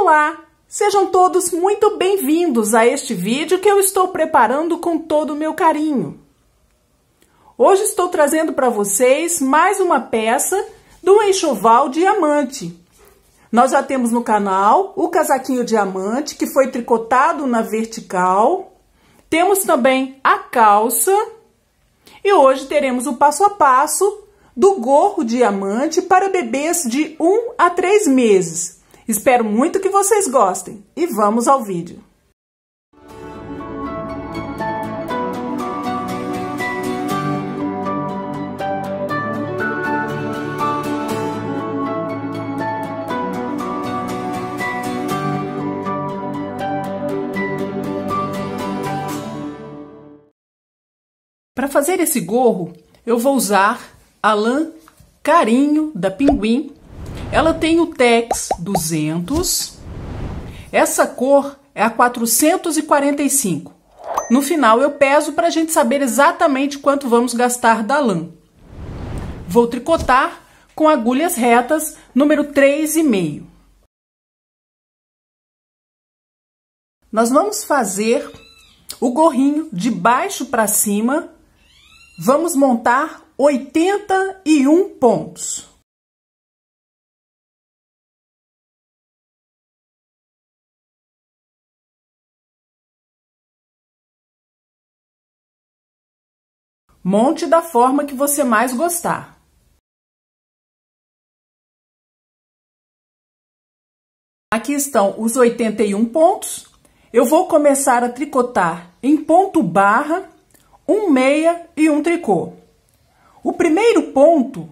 Olá! Sejam todos muito bem-vindos a este vídeo que eu estou preparando com todo o meu carinho. Hoje estou trazendo para vocês mais uma peça do enxoval diamante. Nós já temos no canal o casaquinho diamante que foi tricotado na vertical. Temos também a calça e hoje teremos o passo a passo do gorro diamante para bebês de 1 a 3 meses. Espero muito que vocês gostem e vamos ao vídeo. Para fazer esse gorro, eu vou usar a lã Carinho da Pinguim. Ela tem o Tex 200. Essa cor é a 445. No final eu peso para a gente saber exatamente quanto vamos gastar da lã. Vou tricotar com agulhas retas, número 3,5. Nós vamos fazer o gorrinho de baixo para cima. Vamos montar 81 pontos. Monte da forma que você mais gostar. Aqui estão os 81 pontos. Eu vou começar a tricotar em ponto barra, um meia e um tricô. O primeiro ponto,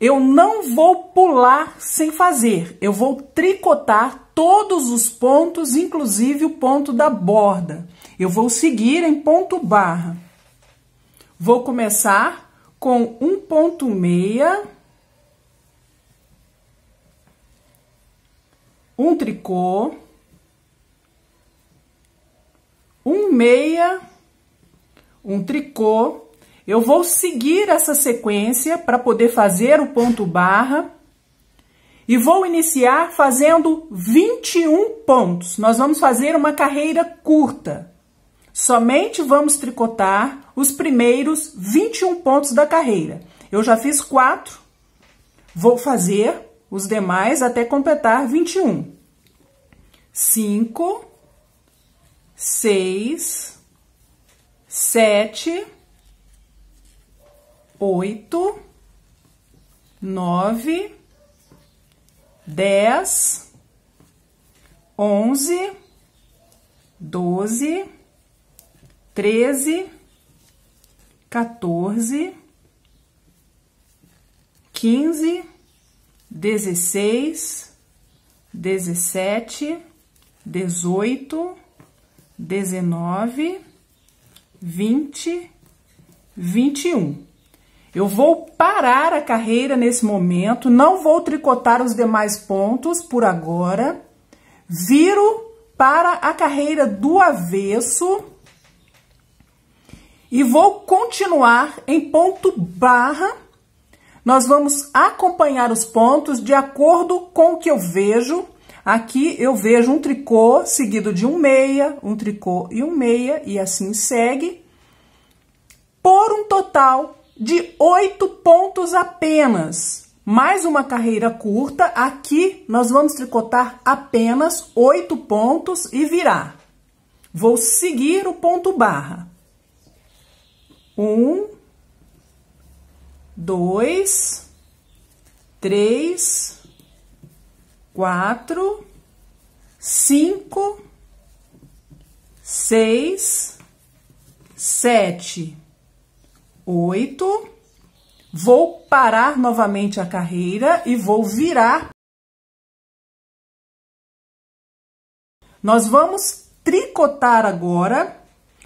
eu não vou pular sem fazer. Eu vou tricotar todos os pontos, inclusive o ponto da borda. Eu vou seguir em ponto barra. Vou começar com um ponto meia, um tricô, um meia, um tricô. Eu vou seguir essa sequência para poder fazer o ponto barra e vou iniciar fazendo 21 pontos. Nós vamos fazer uma carreira curta. Somente vamos tricotar os primeiros 21 pontos da carreira. Eu já fiz 4, vou fazer os demais até completar 21. 5, 6, 7, 8, 9, 10, 11, 12, 13, 14, 15, 16, 17, 18, 19, 20, 21. Eu vou parar a carreira nesse momento, não vou tricotar os demais pontos por agora. Viro para a carreira do avesso. E vou continuar em ponto barra. Nós vamos acompanhar os pontos de acordo com o que eu vejo. Aqui eu vejo um tricô seguido de um meia, um tricô e um meia, e assim segue. Por um total de 8 pontos apenas. Mais uma carreira curta. Aqui nós vamos tricotar apenas 8 pontos e virar. Vou seguir o ponto barra. 1, 2, 3, 4, 5, 6, 7, 8. Vou parar novamente a carreira e vou virar. Nós vamos tricotar agora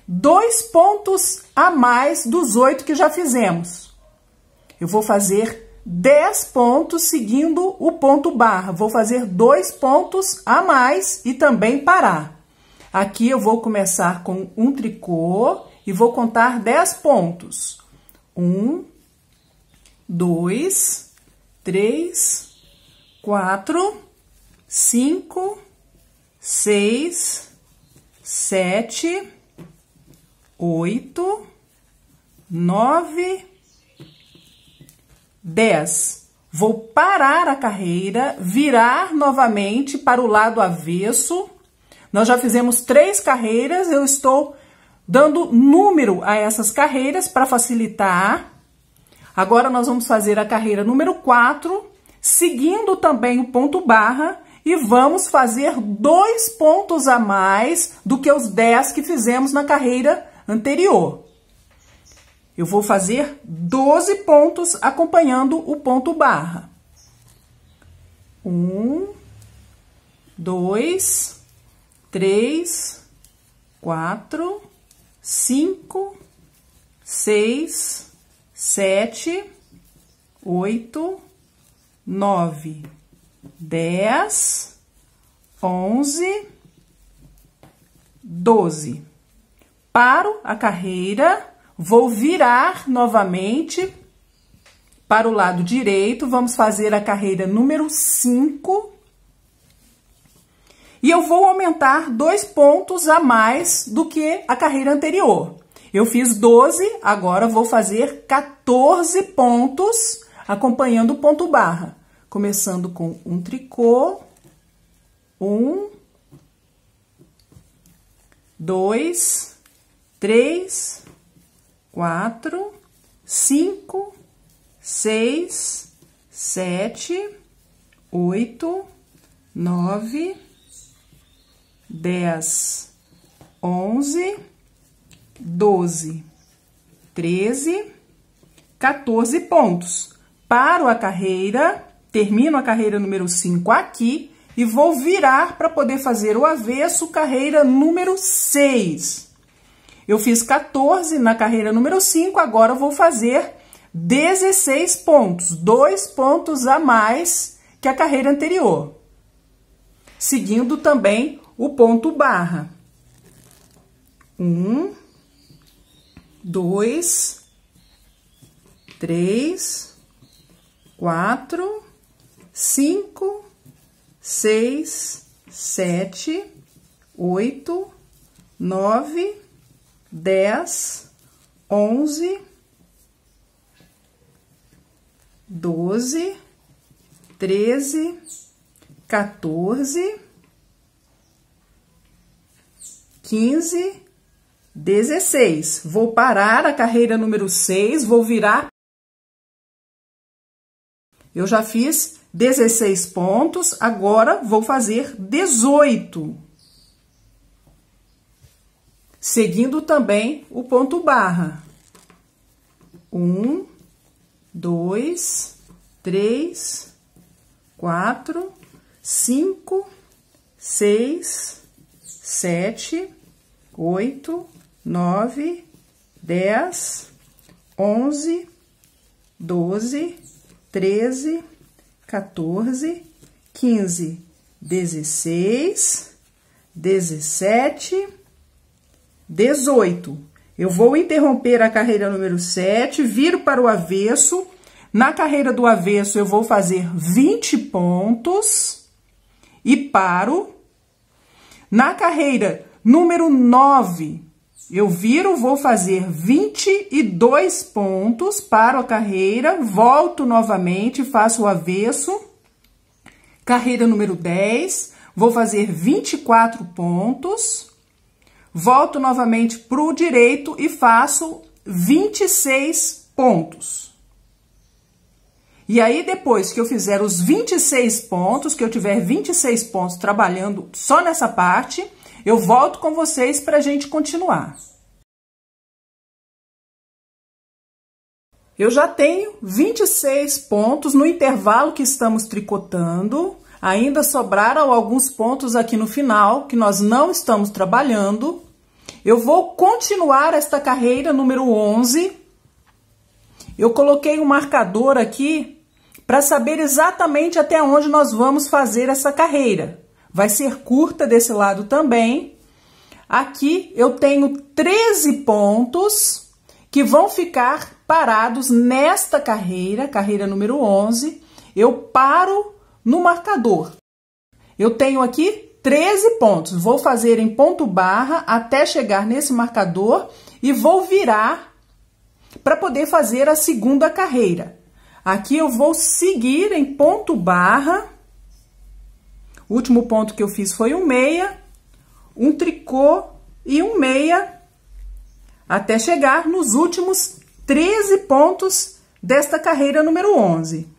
2 pontos a mais dos 8 que já fizemos. Eu vou fazer 10 pontos seguindo o ponto barra. Vou fazer 2 pontos a mais e também parar. Aqui eu vou começar com um tricô e vou contar 10 pontos. 1, 2, 3, 4, 5, 6, 7, 8, 9, 10. Vou parar a carreira, virar novamente para o lado avesso. Nós já fizemos 3 carreiras, eu estou dando número a essas carreiras para facilitar. Agora nós vamos fazer a carreira número 4, seguindo também o ponto barra, e vamos fazer 2 pontos a mais do que os 10 que fizemos na carreira anterior. Eu vou fazer 12 pontos acompanhando o ponto barra. 1, 2, 3, 4, 5, 6, 7, 8, 9, 10, 11, 12. Paro a carreira, vou virar novamente para o lado direito, vamos fazer a carreira número 5. E eu vou aumentar 2 pontos a mais do que a carreira anterior. Eu fiz 12, agora vou fazer 14 pontos, acompanhando o ponto barra. Começando com um tricô, 1, 2, 3, 4, 5, 6, 7, 8, 9, 10, 11, 12, 13, 14 pontos. Paro a carreira, termino a carreira número 5 aqui e vou virar para poder fazer o avesso, carreira número 6. Eu fiz 14 na carreira número 5, agora vou fazer 16 pontos, 2 pontos a mais que a carreira anterior. Seguindo também o ponto barra. 1, 2, 3, 4, 5, 6, 7, 8, 9, 10, 11, 12, 13, 14, 15, 16. Vou parar a carreira número 6, vou virar. Eu já fiz 16 pontos, agora vou fazer 18. Seguindo também o ponto barra. 1, 2, 3, 4, 5, 6, 7, 8, 9, 10, 11, 12, 13, 14, 15, 16, 17, 18. Eu vou interromper a carreira número 7, viro para o avesso. Na carreira do avesso, eu vou fazer 20 pontos e paro. Na carreira número 9, eu viro, vou fazer 22 pontos, paro a carreira, volto novamente, faço o avesso. Carreira número 10, vou fazer 24 pontos, volto novamente para o direito e faço 26 pontos. E aí, depois que eu fizer os 26 pontos, que eu tiver 26 pontos trabalhando só nessa parte, eu volto com vocês para a gente continuar. Eu já tenho 26 pontos no intervalo que estamos tricotando. Ainda sobraram alguns pontos aqui no final, que nós não estamos trabalhando. Eu vou continuar esta carreira número 11. Eu coloquei um marcador aqui para saber exatamente até onde nós vamos fazer essa carreira. Vai ser curta desse lado também. Aqui eu tenho 13 pontos que vão ficar parados nesta carreira, carreira número 11. Eu paro no marcador. Eu tenho aqui 13 pontos. Vou fazer em ponto barra até chegar nesse marcador e vou virar para poder fazer a segunda carreira. Aqui eu vou seguir em ponto barra. O último ponto que eu fiz foi um meia, um tricô e um meia, até chegar nos últimos 13 pontos desta carreira número 11.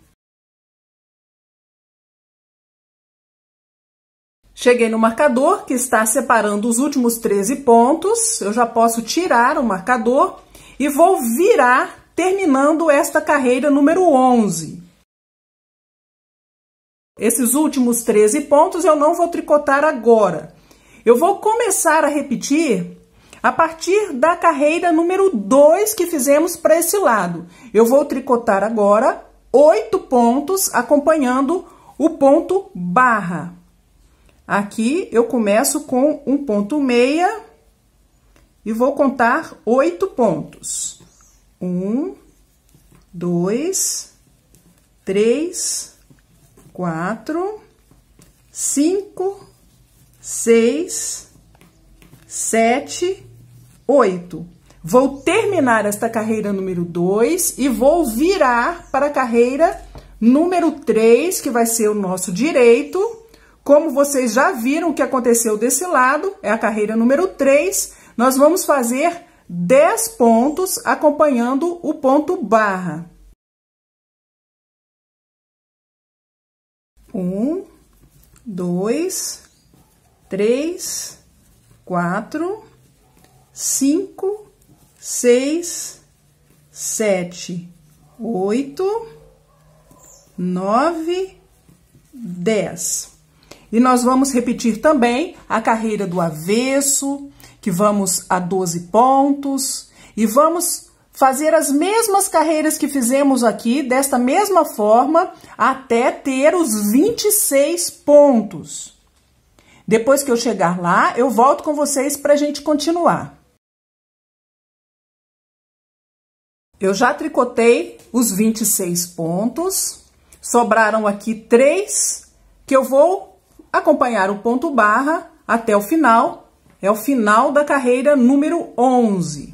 Cheguei no marcador, que está separando os últimos 13 pontos. Eu já posso tirar o marcador e vou virar, terminando esta carreira número 11. Esses últimos 13 pontos eu não vou tricotar agora. Eu vou começar a repetir a partir da carreira número 2 que fizemos para esse lado. Eu vou tricotar agora 8 pontos acompanhando o ponto barra. Aqui eu começo com um ponto meia e vou contar 8 pontos. 1, 2, 3, 4, 5, 6, 7, 8. Vou terminar esta carreira número 2 e vou virar para a carreira número 3, que vai ser o nosso direito. Como vocês já viram o que aconteceu desse lado, é a carreira número 3, nós vamos fazer 10 pontos acompanhando o ponto barra. 1, 2, 3, 4, 5, 6, 7, 8, 9, 10. E nós vamos repetir também a carreira do avesso, que vamos a 12 pontos, e vamos fazer as mesmas carreiras que fizemos aqui, desta mesma forma, até ter os 26 pontos. Depois que eu chegar lá, eu volto com vocês para a gente continuar. Eu já tricotei os 26 pontos, sobraram aqui 3, que eu vou acompanhar o ponto barra até o final, é o final da carreira número 11.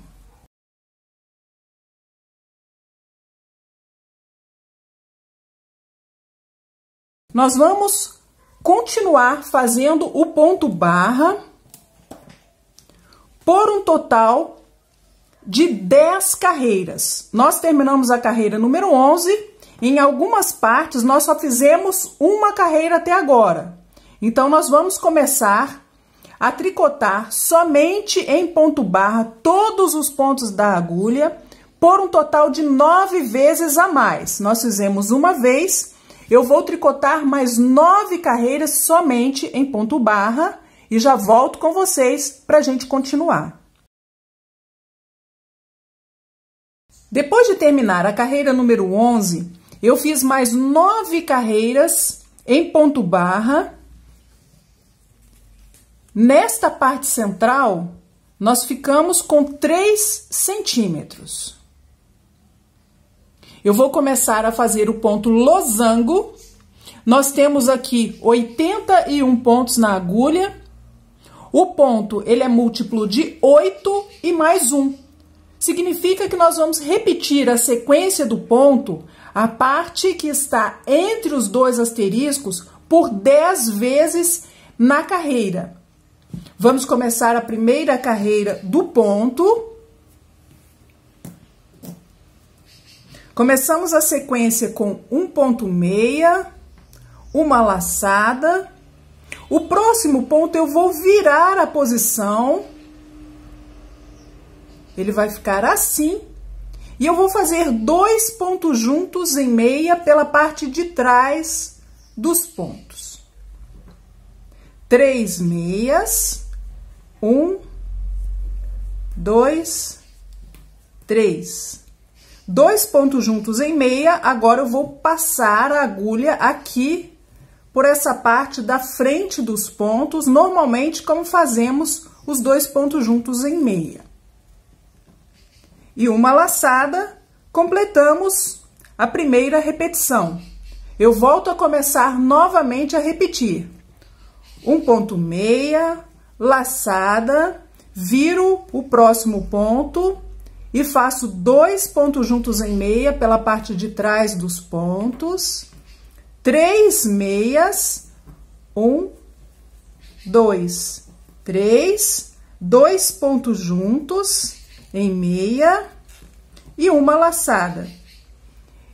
Nós vamos continuar fazendo o ponto barra por um total de 10 carreiras. Nós terminamos a carreira número 11, em algumas partes nós só fizemos uma carreira até agora. Então, nós vamos começar a tricotar somente em ponto barra todos os pontos da agulha por um total de 9 vezes a mais. Nós fizemos uma vez, eu vou tricotar mais 9 carreiras somente em ponto barra e já volto com vocês para a gente continuar. Depois de terminar a carreira número 11, eu fiz mais 9 carreiras em ponto barra. Nesta parte central, nós ficamos com 3 centímetros. Eu vou começar a fazer o ponto losango. Nós temos aqui 81 pontos na agulha. O ponto, ele é múltiplo de 8 e mais 1. Significa que nós vamos repetir a sequência do ponto, a parte que está entre os dois asteriscos, por 10 vezes na carreira. Vamos começar a primeira carreira do ponto. Começamos a sequência com um ponto meia, uma laçada. O próximo ponto eu vou virar a posição. Ele vai ficar assim. E eu vou fazer 2 pontos juntos em meia pela parte de trás dos pontos. 3 meias. 1, 2, 3. 2 pontos juntos em meia. Agora eu vou passar a agulha aqui por essa parte da frente dos pontos, normalmente como fazemos os 2 pontos juntos em meia. E uma laçada, completamos a primeira repetição. Eu volto a começar novamente a repetir. um ponto meia, laçada, viro o próximo ponto e faço 2 pontos juntos em meia pela parte de trás dos pontos, 3 meias, 1, 2, 3, 2 pontos juntos em meia e uma laçada.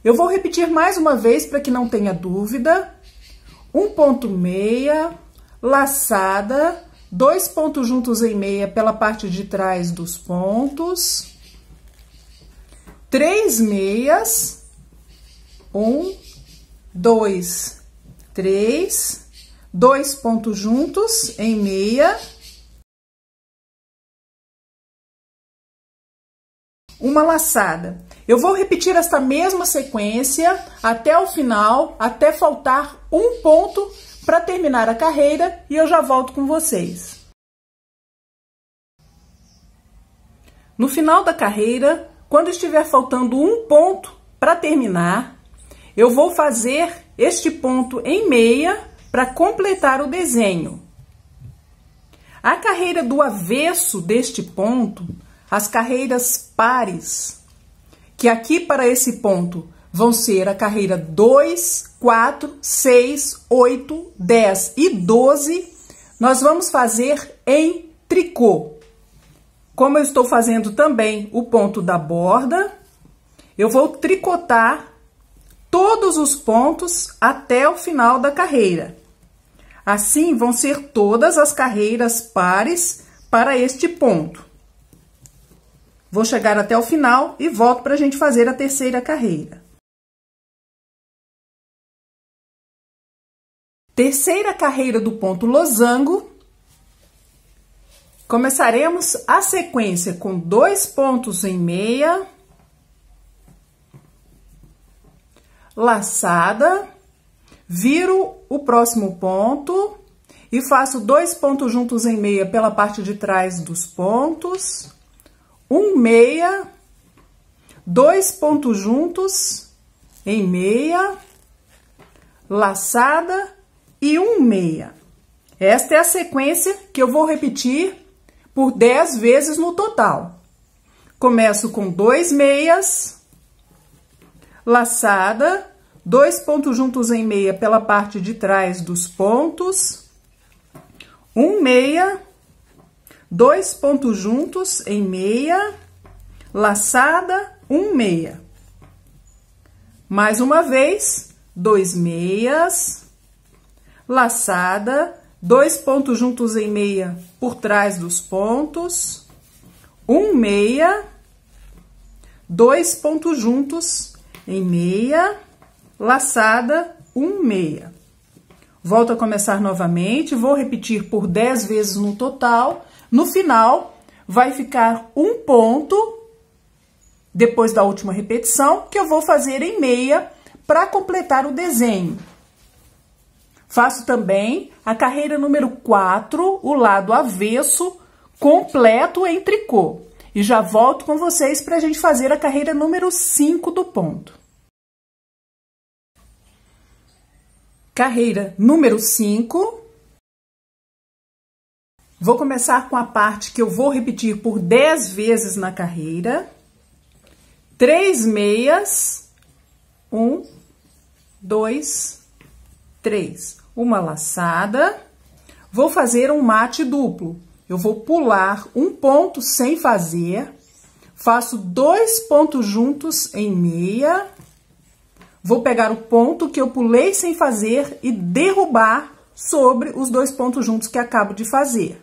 Eu vou repetir mais uma vez para que não tenha dúvida. Um ponto meia, laçada, 2 pontos juntos em meia pela parte de trás dos pontos, 3 meias, 1, 2, 3, 2 pontos juntos em meia, uma laçada. Eu vou repetir esta mesma sequência até o final, até faltar um ponto para terminar a carreira e eu já volto com vocês. No final da carreira, quando estiver faltando um ponto para terminar, eu vou fazer este ponto em meia para completar o desenho. A carreira do avesso deste ponto, as carreiras pares, que aqui para esse ponto vão ser a carreira 2, 4, 6, 8, 10 e 12, nós vamos fazer em tricô. Como eu estou fazendo também o ponto da borda, eu vou tricotar todos os pontos até o final da carreira. Assim, vão ser todas as carreiras pares para este ponto. Vou chegar até o final e volto para a gente fazer a terceira carreira. Terceira carreira do ponto losango. Começaremos a sequência com 2 pontos em meia, laçada, viro o próximo ponto e faço 2 pontos juntos em meia pela parte de trás dos pontos, 1 meia, 2 pontos juntos em meia, laçada e 1 meia. Esta é a sequência que eu vou repetir por 10 vezes no total. Começo com 2 meias, laçada, 2 pontos juntos em meia pela parte de trás dos pontos, 1 meia, 2 pontos juntos em meia, laçada, 1 meia. Mais uma vez, 2 meias, laçada, 2 pontos juntos em meia por trás dos pontos, 1 meia, 2 pontos juntos em meia, laçada, 1 meia. Volto a começar novamente, vou repetir por 10 vezes no total. No final, vai ficar um ponto, depois da última repetição, que eu vou fazer em meia para completar o desenho. Faço também a carreira número 4, o lado avesso, completo em tricô. E já volto com vocês para a gente fazer a carreira número 5 do ponto. Carreira número 5. Vou começar com a parte que eu vou repetir por 10 vezes na carreira. 3 meias, 1, 2, 3. Uma laçada. Vou fazer um mate duplo. Eu vou pular um ponto sem fazer. Faço 2 pontos juntos em meia. Vou pegar o ponto que eu pulei sem fazer e derrubar sobre os 2 pontos juntos que acabo de fazer.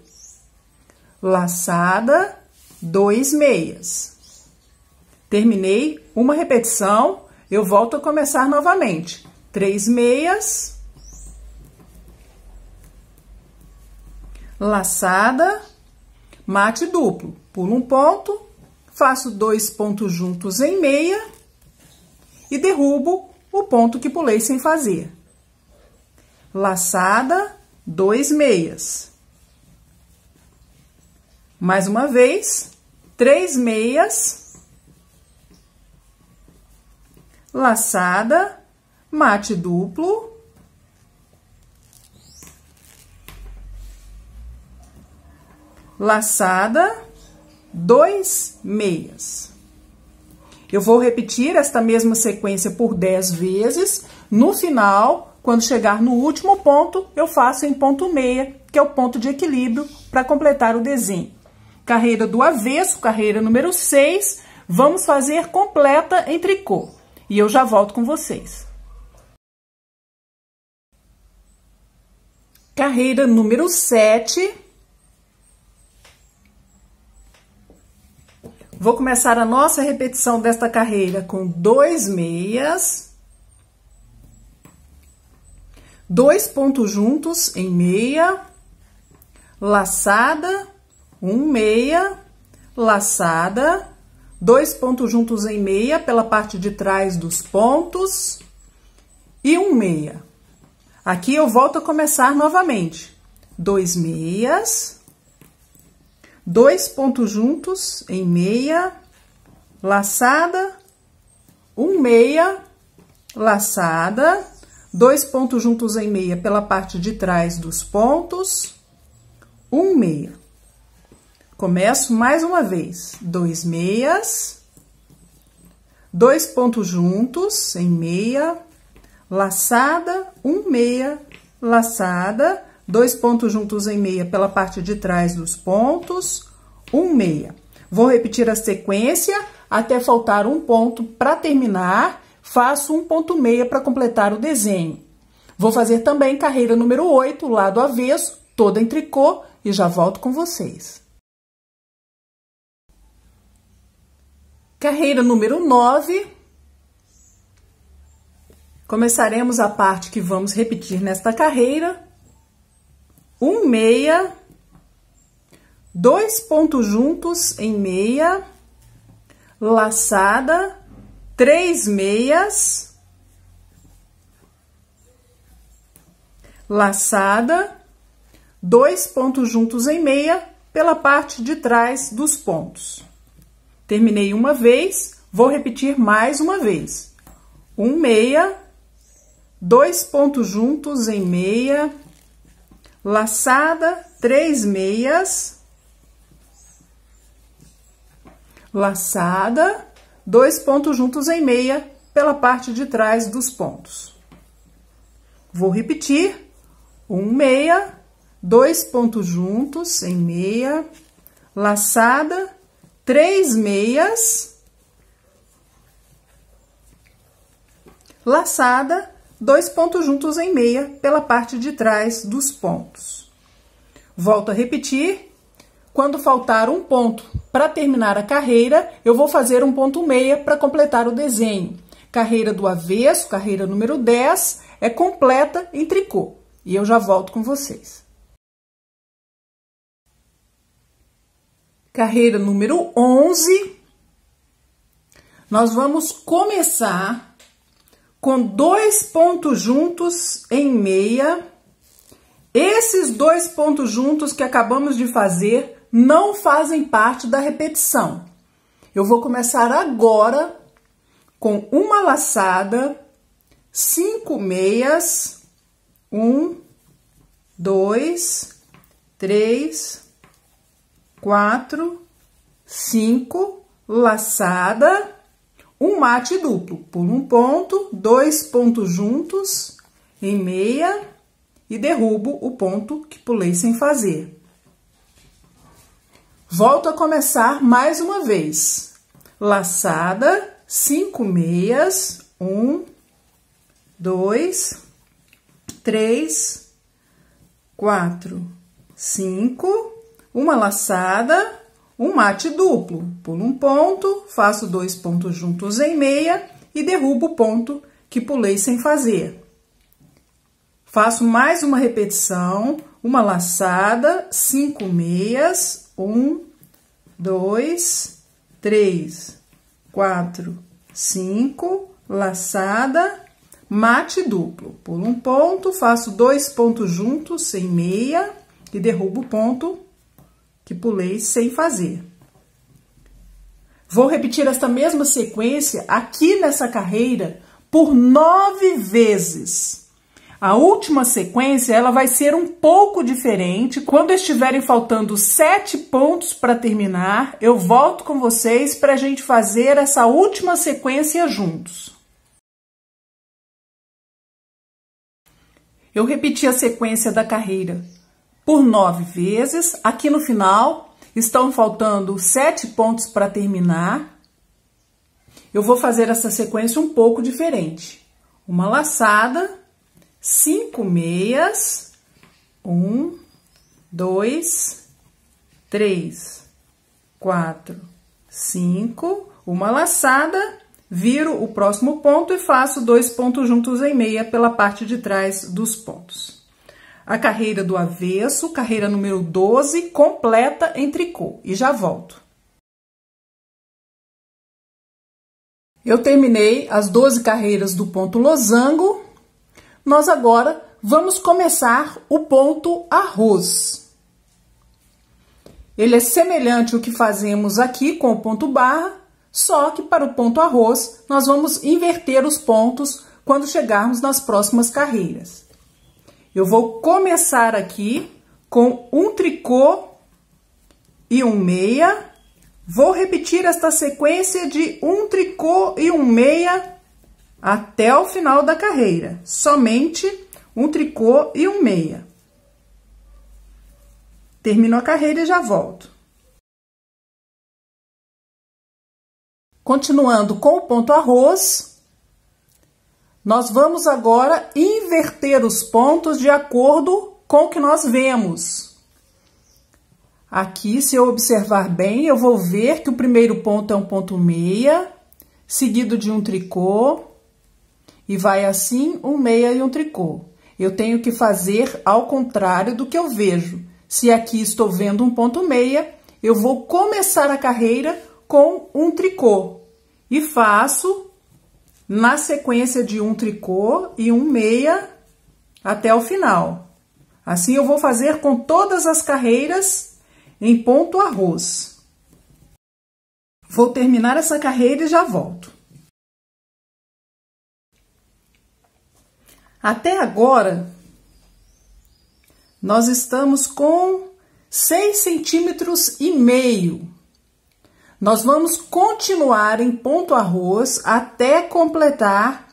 Laçada, 2 meias. Terminei uma repetição, eu volto a começar novamente. 3 meias. Laçada, mate duplo. Pulo um ponto, faço 2 pontos juntos em meia e derrubo o ponto que pulei sem fazer. Laçada, 2 meias. Mais uma vez, 3 meias. Laçada, mate duplo. laçada, 2 meias. Eu vou repetir esta mesma sequência por 10 vezes. No final, quando chegar no último ponto, eu faço em ponto meia, que é o ponto de equilíbrio, para completar o desenho. Carreira do avesso, carreira número 6, vamos fazer completa em tricô. E eu já volto com vocês. Carreira número 7. Vou começar a nossa repetição desta carreira com 2 meias, 2 pontos juntos em meia, laçada, 1 meia, laçada, 2 pontos juntos em meia pela parte de trás dos pontos e 1 meia. Aqui eu volto a começar novamente. 2 meias, 2 pontos juntos em meia, laçada, 1 meia, laçada, 2 pontos juntos em meia pela parte de trás dos pontos, 1 meia. Começo mais uma vez. 2 meias, 2 pontos juntos em meia, laçada, 1 meia, laçada, 2 pontos juntos em meia pela parte de trás dos pontos, 1 meia. Vou repetir a sequência até faltar um ponto para terminar, faço um ponto meia para completar o desenho. Vou fazer também carreira número 8, lado avesso, toda em tricô, e já volto com vocês. Carreira número 9. Começaremos a parte que vamos repetir nesta carreira. 1 meia, 2 pontos juntos em meia, laçada, 3 meias, laçada, 2 pontos juntos em meia pela parte de trás dos pontos. Terminei uma vez, vou repetir mais uma vez. 1 meia, 2 pontos juntos em meia, laçada, 3 meias, laçada, 2 pontos juntos em meia pela parte de trás dos pontos. Vou repetir. 1 meia, 2 pontos juntos em meia, laçada, 3 meias, laçada, 2 pontos juntos em meia pela parte de trás dos pontos. Volto a repetir. Quando faltar um ponto para terminar a carreira, eu vou fazer um ponto meia para completar o desenho. Carreira do avesso, carreira número 10, é completa em tricô. E eu já volto com vocês. Carreira número 11. Nós vamos começar com 2 pontos juntos em meia. Esses 2 pontos juntos que acabamos de fazer não fazem parte da repetição. Eu vou começar agora com uma laçada, 5 meias, 1, 2, 3, 4, 5, laçada, um mate duplo. Pulo um ponto, 2 pontos juntos em meia e derrubo o ponto que pulei sem fazer. Volto a começar mais uma vez. Laçada, 5 meias, 1, 2, 3, 4, 5, uma laçada, um mate duplo. Pulo um ponto, faço 2 pontos juntos em meia e derrubo o ponto que pulei sem fazer. Faço mais uma repetição, uma laçada, 5 meias, 1, 2, 3, 4, 5, laçada, mate duplo. Pulo um ponto, faço 2 pontos juntos em meia e derrubo o ponto que pulei sem fazer. Vou repetir esta mesma sequência aqui nessa carreira por 9 vezes. A última sequência ela vai ser um pouco diferente. Quando estiverem faltando 7 pontos para terminar, eu volto com vocês para a gente fazer essa última sequência juntos. Eu repeti a sequência da carreira por 9 vezes. Aqui no final estão faltando 7 pontos para terminar. Eu vou fazer essa sequência um pouco diferente. Uma laçada, 5 meias, 1, 2, 3, 4, 5, uma laçada, viro o próximo ponto e faço 2 pontos juntos em meia pela parte de trás dos pontos. A carreira do avesso, carreira número 12, completa em tricô. E já volto. Eu terminei as 12 carreiras do ponto losango. Nós agora vamos começar o ponto arroz. Ele é semelhante ao que fazemos aqui com o ponto barra, só que para o ponto arroz nós vamos inverter os pontos quando chegarmos nas próximas carreiras. Eu vou começar aqui com um tricô e um meia. Vou repetir esta sequência de um tricô e um meia até o final da carreira. Somente um tricô e um meia. Termino a carreira e já volto. Continuando com o ponto arroz, nós vamos agora inverter os pontos de acordo com o que nós vemos. Aqui, se eu observar bem, eu vou ver que o primeiro ponto é um ponto meia, seguido de um tricô, e vai assim, um meia e um tricô. Eu tenho que fazer ao contrário do que eu vejo. Se aqui estou vendo um ponto meia, eu vou começar a carreira com um tricô. E faço na sequência de um tricô e um meia até o final. Assim eu vou fazer com todas as carreiras em ponto arroz. Vou terminar essa carreira e já volto. Até agora, nós estamos com 6,5 centímetros. Nós vamos continuar em ponto arroz até completar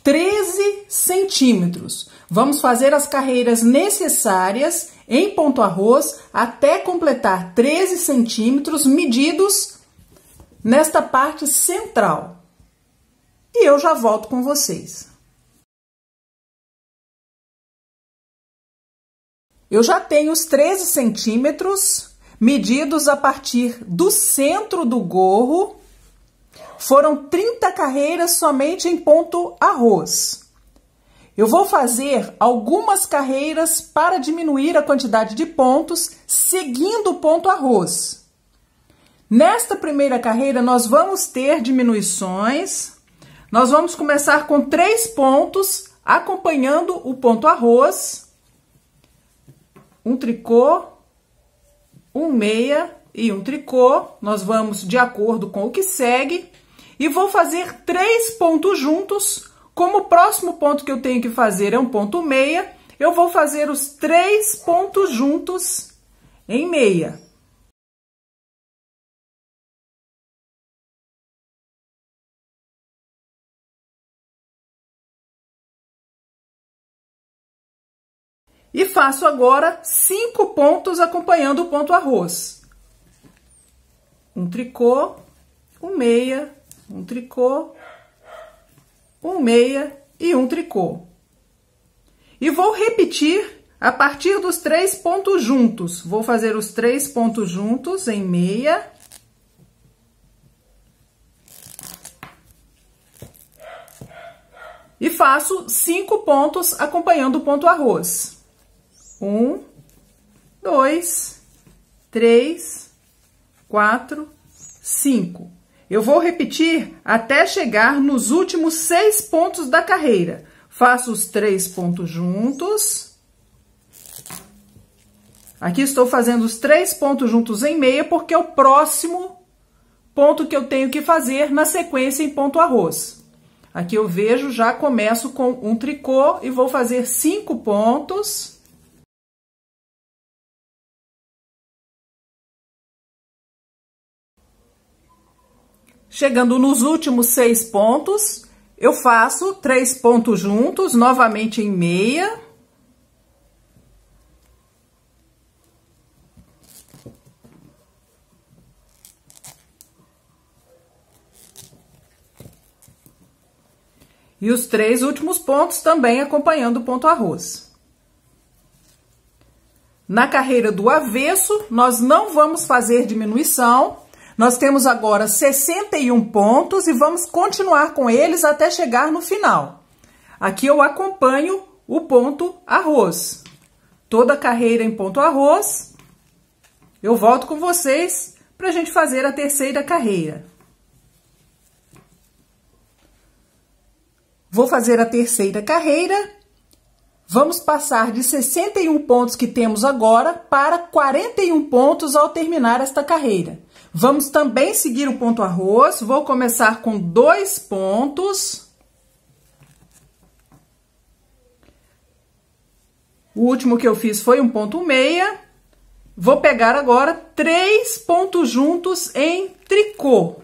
13 centímetros. Vamos fazer as carreiras necessárias em ponto arroz até completar 13 centímetros medidos nesta parte central. E eu já volto com vocês. Eu já tenho os 13 centímetros medidos a partir do centro do gorro. Foram 30 carreiras somente em ponto arroz. Eu vou fazer algumas carreiras para diminuir a quantidade de pontos, seguindo o ponto arroz. Nesta primeira carreira, nós vamos ter diminuições. Nós vamos começar com 3 pontos, acompanhando o ponto arroz. Um tricô, um meia e um tricô. Nós vamos de acordo com o que segue. E vou fazer 3 pontos juntos. Como o próximo ponto que eu tenho que fazer é um ponto meia, eu vou fazer os 3 pontos juntos em meia. E faço agora 5 pontos acompanhando o ponto arroz. Um tricô, um meia, um tricô, um meia e um tricô. E vou repetir a partir dos 3 pontos juntos. Vou fazer os 3 pontos juntos em meia. E faço 5 pontos acompanhando o ponto arroz. 1, 2, 3, 4, 5. Eu vou repetir até chegar nos últimos 6 pontos da carreira. Faço os 3 pontos juntos. Aqui estou fazendo os 3 pontos juntos em meia, porque é o próximo ponto que eu tenho que fazer na sequência em ponto arroz. Aqui eu vejo, já começo com um tricô e vou fazer 5 pontos. Chegando nos últimos 6 pontos, eu faço 3 pontos juntos, novamente em meia. E os 3 últimos pontos também acompanhando o ponto arroz. Na carreira do avesso, nós não vamos fazer diminuição. Nós temos agora 61 pontos e vamos continuar com eles até chegar no final. Aqui eu acompanho o ponto arroz. Toda a carreira em ponto arroz. Eu volto com vocês para a gente fazer a terceira carreira. Vou fazer a terceira carreira. Vamos passar de 61 pontos que temos agora para 41 pontos ao terminar esta carreira. Vamos também seguir o ponto arroz. Vou começar com 2 pontos. O último que eu fiz foi um ponto meia. Vou pegar agora 3 pontos juntos em tricô.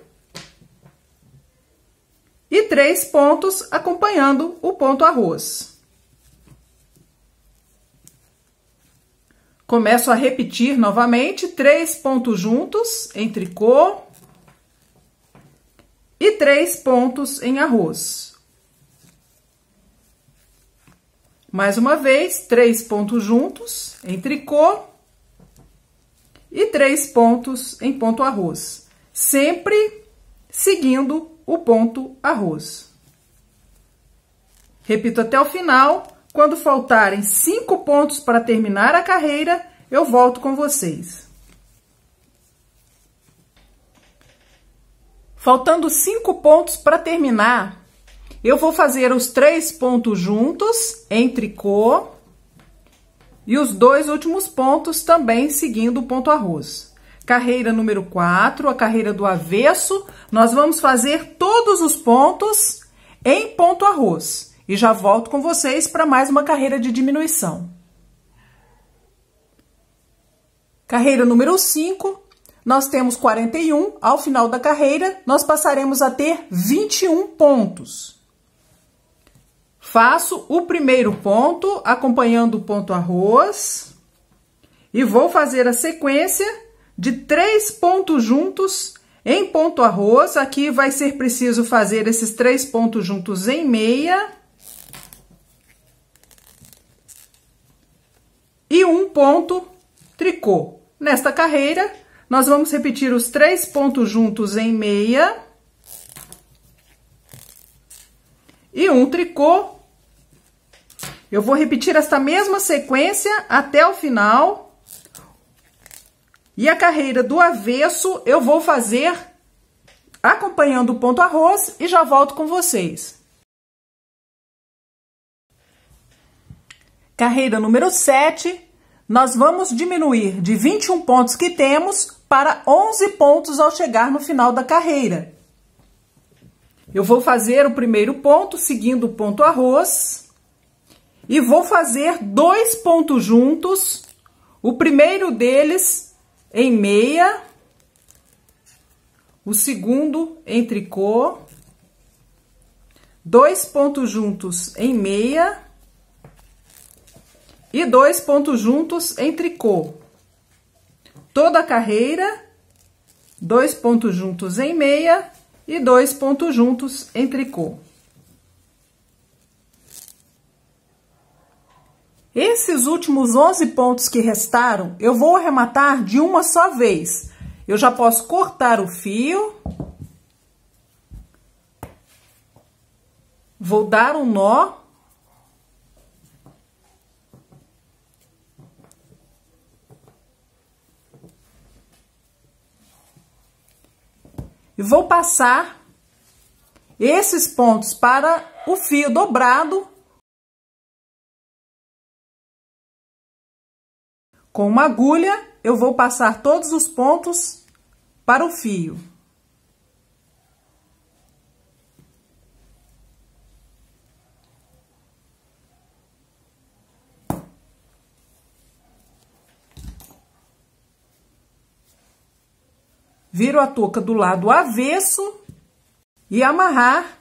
E 3 pontos acompanhando o ponto arroz. Começo a repetir novamente, 3 pontos juntos em tricô e 3 pontos em arroz. Mais uma vez, 3 pontos juntos em tricô e 3 pontos em ponto arroz, sempre seguindo o ponto arroz. Repito até o final. Quando faltarem 5 pontos para terminar a carreira, eu volto com vocês. Faltando 5 pontos para terminar, eu vou fazer os 3 pontos juntos em tricô e os 2 últimos pontos também seguindo o ponto arroz. Carreira número 4, a carreira do avesso, nós vamos fazer todos os pontos em ponto arroz. E já volto com vocês para mais uma carreira de diminuição. Carreira número 5, nós temos 41. Ao final da carreira, nós passaremos a ter 21 pontos. Faço o primeiro ponto, acompanhando o ponto arroz. E vou fazer a sequência de 3 pontos juntos em ponto arroz. Aqui vai ser preciso fazer esses 3 pontos juntos em meia. E um ponto tricô. Nesta carreira, nós vamos repetir os 3 pontos juntos em meia. E um tricô. Eu vou repetir esta mesma sequência até o final. E a carreira do avesso eu vou fazer acompanhando o ponto arroz e já volto com vocês. Carreira número 7, nós vamos diminuir de 21 pontos que temos para 11 pontos ao chegar no final da carreira. Eu vou fazer o primeiro ponto seguindo o ponto arroz e vou fazer 2 pontos juntos, o primeiro deles em meia, o segundo em tricô, 2 pontos juntos em meia e 2 pontos juntos em tricô. Toda a carreira, 2 pontos juntos em meia e 2 pontos juntos em tricô. Esses últimos 11 pontos que restaram, eu vou arrematar de uma só vez. Eu já posso cortar o fio. Vou dar um nó. E vou passar esses pontos para o fio dobrado. Com uma agulha, eu vou passar todos os pontos para o fio. viro a touca do lado avesso e amarrar.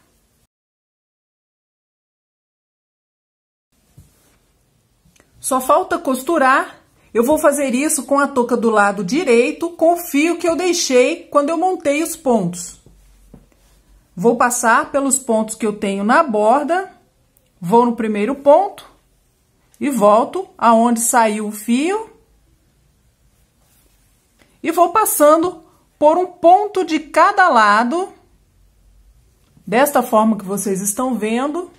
Só falta costurar. Eu vou fazer isso com a touca do lado direito, com o fio que eu deixei quando eu montei os pontos. Vou passar pelos pontos que eu tenho na borda, vou no primeiro ponto e volto aonde saiu o fio. E vou passando por um ponto de cada lado, desta forma que vocês estão vendo.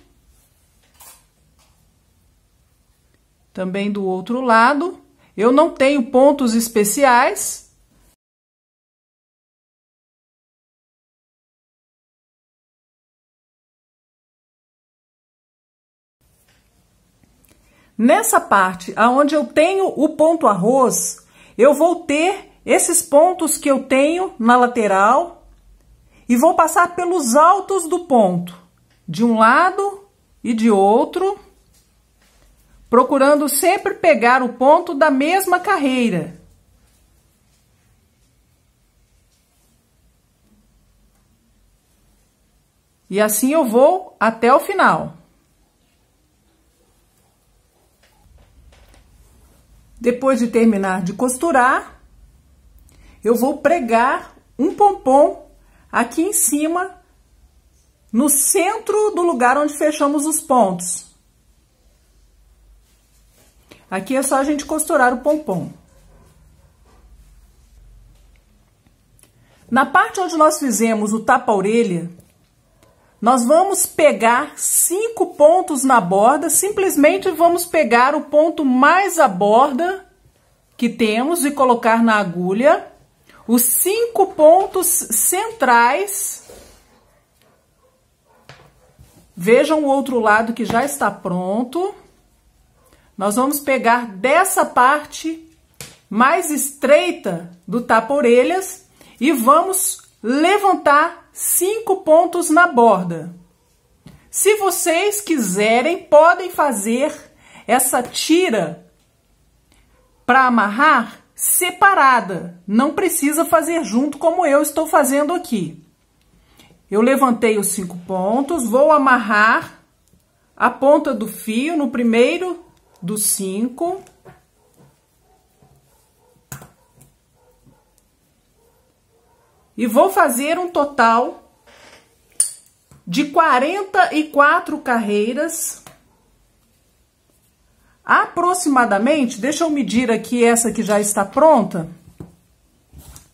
Também do outro lado. Eu não tenho pontos especiais. Nessa parte aonde eu tenho o ponto arroz, eu vou ter esses pontos que eu tenho na lateral e vou passar pelos altos do ponto, de um lado e de outro, procurando sempre pegar o ponto da mesma carreira. E assim eu vou até o final. Depois de terminar de costurar, eu vou pregar um pompom aqui em cima, no centro do lugar onde fechamos os pontos. Aqui é só a gente costurar o pompom. Na parte onde nós fizemos o tapa-orelha, nós vamos pegar 5 pontos na borda, simplesmente vamos pegar o ponto mais à borda que temos e colocar na agulha os 5 pontos centrais. Vejam o outro lado que já está pronto. Nós vamos pegar dessa parte mais estreita do tapa-orelhas e vamos levantar 5 pontos na borda. Se vocês quiserem, podem fazer essa tira para amarrar separada. Não precisa fazer junto como eu estou fazendo aqui. Eu levantei os 5 pontos, vou amarrar a ponta do fio no primeiro dos 5. E vou fazer um total de 44 carreiras. Aproximadamente, deixa eu medir aqui essa que já está pronta,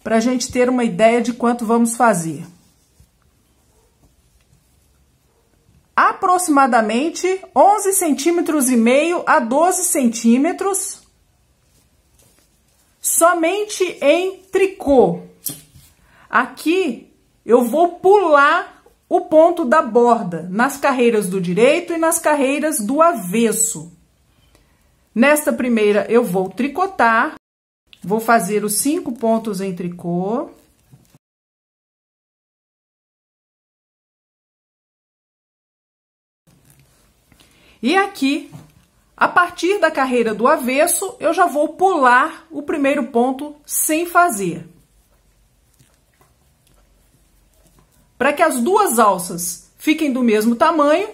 para a gente ter uma ideia de quanto vamos fazer. Aproximadamente 11 centímetros e meio a 12 centímetros, somente em tricô. Aqui eu vou pular o ponto da borda nas carreiras do direito e nas carreiras do avesso. Nesta primeira eu vou tricotar, vou fazer os 5 pontos em tricô. E aqui, a partir da carreira do avesso, eu já vou pular o primeiro ponto sem fazer. Para que as duas alças fiquem do mesmo tamanho,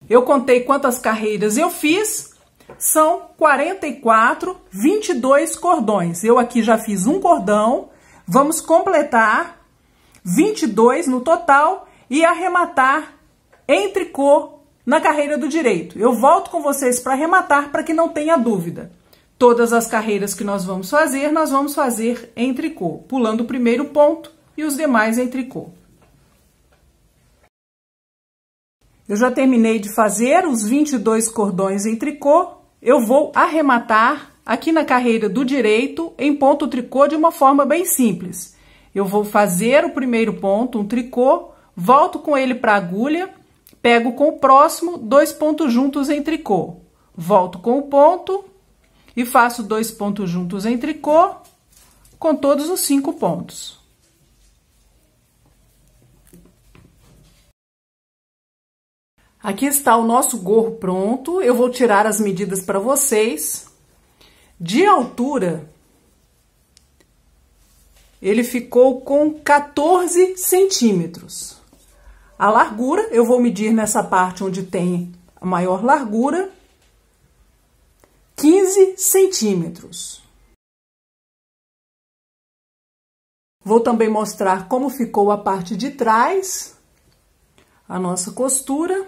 eu contei quantas carreiras eu fiz, são 44, 22 cordões. Eu aqui já fiz um cordão, vamos completar 22 no total e arrematar em tricô na carreira do direito. Eu volto com vocês para arrematar, para que não tenha dúvida. Todas as carreiras que nós vamos fazer em tricô, pulando o primeiro ponto e os demais em tricô. Eu já terminei de fazer os 22 cordões em tricô. Eu vou arrematar aqui na carreira do direito em ponto tricô de uma forma bem simples. Eu vou fazer o primeiro ponto, um tricô, volto com ele para a agulha, pego com o próximo 2 pontos juntos em tricô. Volto com o ponto e faço 2 pontos juntos em tricô com todos os 5 pontos. Aqui está o nosso gorro pronto. Eu vou tirar as medidas para vocês. De altura, ele ficou com 14 centímetros. A largura, eu vou medir nessa parte onde tem a maior largura, 15 centímetros. Vou também mostrar como ficou a parte de trás, a nossa costura.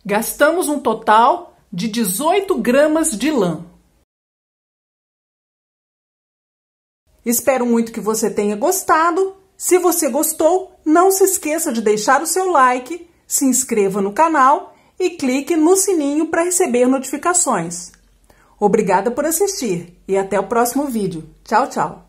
Gastamos um total de 18 gramas de lã. Espero muito que você tenha gostado. Se você gostou, não se esqueça de deixar o seu like, se inscreva no canal e clique no sininho para receber notificações. Obrigada por assistir e até o próximo vídeo. Tchau, tchau!